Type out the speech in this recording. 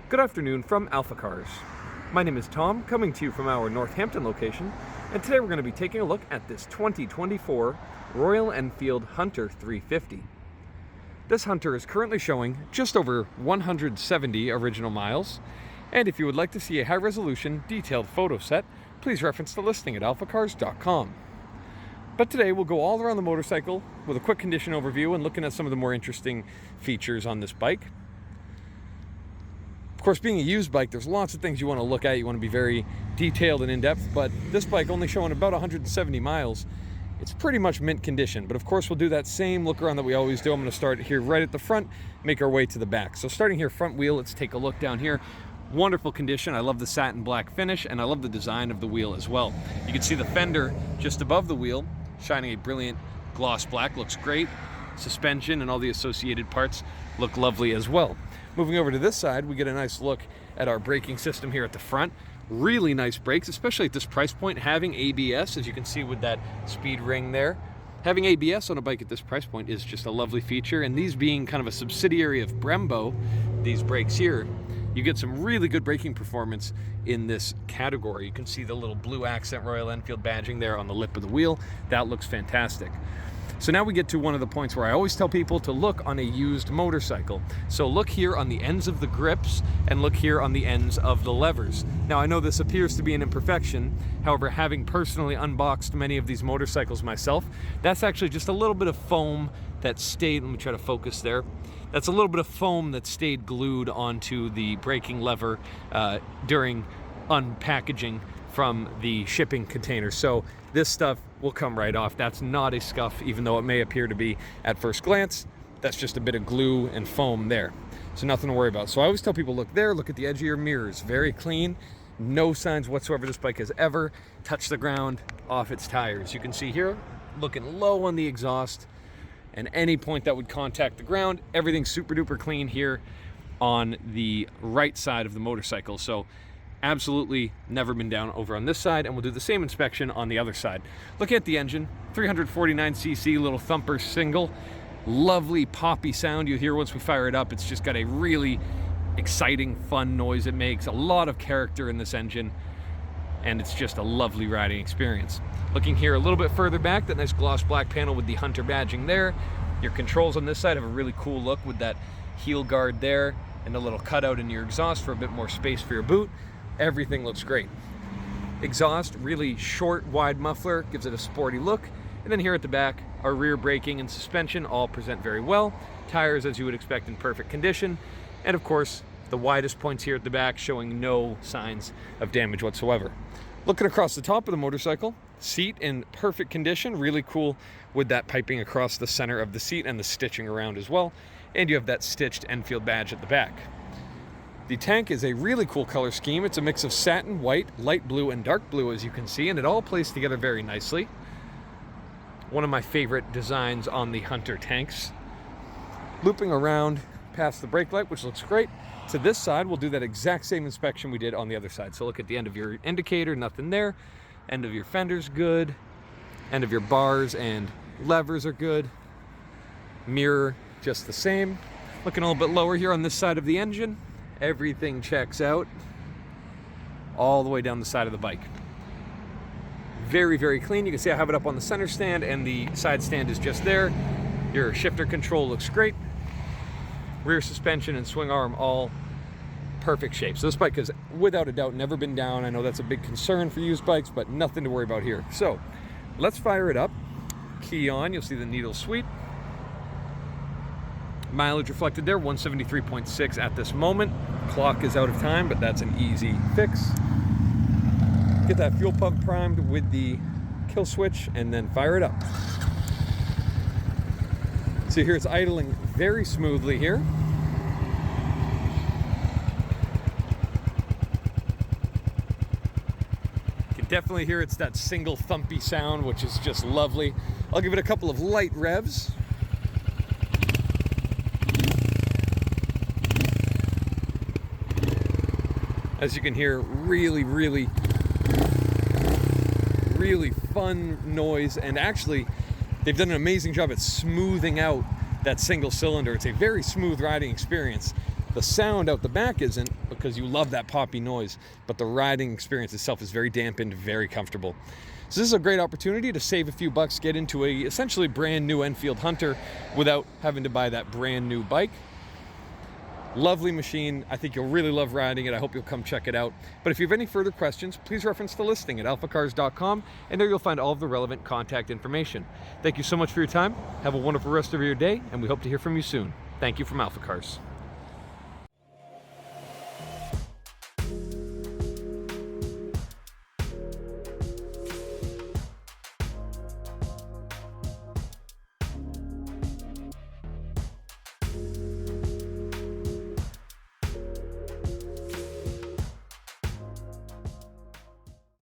Good afternoon from AlphaCars. My name is Tom, coming to you from our Hampton location, and today we're going to be taking a look at this 2024 Royal Enfield Hunter 350. This Hunter is currently showing just over 170 original miles, and if you would like to see a high-resolution, detailed photo set, please reference the listing at alphacars.com. But today we'll go all around the motorcycle with a quick condition overview and looking at some of the more interesting features on this bike. Of course, being a used bike, there's lots of things you want to look at. You want to be very detailed and in-depth, but this bike only showing about 170 miles. It's pretty much mint condition, but of course we'll do that same look around that we always do. I'm going to start here right at the front, make our way to the back. So starting here front wheel, let's take a look down here. Wonderful condition. I love the satin black finish, and I love the design of the wheel as well. You can see the fender just above the wheel, shining a brilliant gloss black, looks great. Suspension and all the associated parts look lovely as well. Moving over to this side, we get a nice look at our braking system here at the front. Really nice brakes, especially at this price point. Having ABS, as you can see with that speed ring there. Having ABS on a bike at this price point is just a lovely feature, and these being kind of a subsidiary of Brembo, these brakes here, you get some really good braking performance in this category. You can see the little blue accent Royal Enfield badging there on the lip of the wheel. That looks fantastic. So now we get to one of the points where I always tell people to look on a used motorcycle. So look here on the ends of the grips and look here on the ends of the levers. Now I know this appears to be an imperfection. However, having personally unboxed many of these motorcycles myself, that's actually just a little bit of foam that stayed, let me try to focus there. That's a little bit of foam that stayed glued onto the braking lever during unpackaging from the shipping container. So this stuff will come right off. That's not a scuff, even though it may appear to be at first glance. That's just a bit of glue and foam there. So nothing to worry about. So I always tell people, look there, look at the edge of your mirrors. Very clean. No signs whatsoever this bike has ever touched the ground off its tires. You can see here, looking low on the exhaust, and any point that would contact the ground, everything's super duper clean here on the right side of the motorcycle. So absolutely never been down over on this side, and we'll do the same inspection on the other side. Look at the engine, 349cc little thumper single, lovely poppy sound you hear once we fire it up. It's just got a really exciting, fun noise it makes, a lot of character in this engine, and it's just a lovely riding experience. Looking here a little bit further back, that nice gloss black panel with the Hunter badging there. Your controls on this side have a really cool look with that heel guard there and a little cutout in your exhaust for a bit more space for your boot. Everything looks great. Exhaust, really short, wide muffler, gives it a sporty look. And then here at the back, our rear braking and suspension all present very well. Tires, as you would expect, in perfect condition. And of course, the widest points here at the back showing no signs of damage whatsoever. Looking across the top of the motorcycle, seat in perfect condition, really cool with that piping across the center of the seat and the stitching around as well. And you have that stitched Enfield badge at the back. The tank is a really cool color scheme. It's a mix of satin, white, light blue, and dark blue, as you can see, and it all plays together very nicely. One of my favorite designs on the Hunter tanks. Looping around past the brake light, which looks great. To this side, we'll do that exact same inspection we did on the other side. So look at the end of your indicator, nothing there. End of your fender's good. End of your bars and levers are good. Mirror, just the same. Looking a little bit lower here on this side of the engine. Everything checks out all the way down the side of the bike. Very, very clean. You can see I have it up on the center stand, and the side stand is just there. Your shifter control looks great. Rear suspension and swing arm all perfect shape. So this bike has, without a doubt, never been down. I know that's a big concern for used bikes, but nothing to worry about here. So let's fire it up. Key on, you'll see the needle sweep. Mileage reflected there, 173.6 at this moment. Clock is out of time, but that's an easy fix. Get that fuel pump primed with the kill switch and then fire it up. So here it's idling very smoothly here. You can definitely hear it's that single thumpy sound, which is just lovely. I'll give it a couple of light revs. As you can hear, really, really, really fun noise, and actually they've done an amazing job at smoothing out that single cylinder. It's a very smooth riding experience. The sound out the back isn't, because you love that poppy noise, but the riding experience itself is very dampened, very comfortable. So this is a great opportunity to save a few bucks, get into a essentially brand new Enfield Hunter without having to buy that brand new bike. Lovely machine. I think you'll really love riding it. I hope you'll come check it out. But if you have any further questions, please reference the listing at alphacars.com, and there you'll find all of the relevant contact information. Thank you so much for your time. Have a wonderful rest of your day, and we hope to hear from you soon. Thank you from AlphaCars.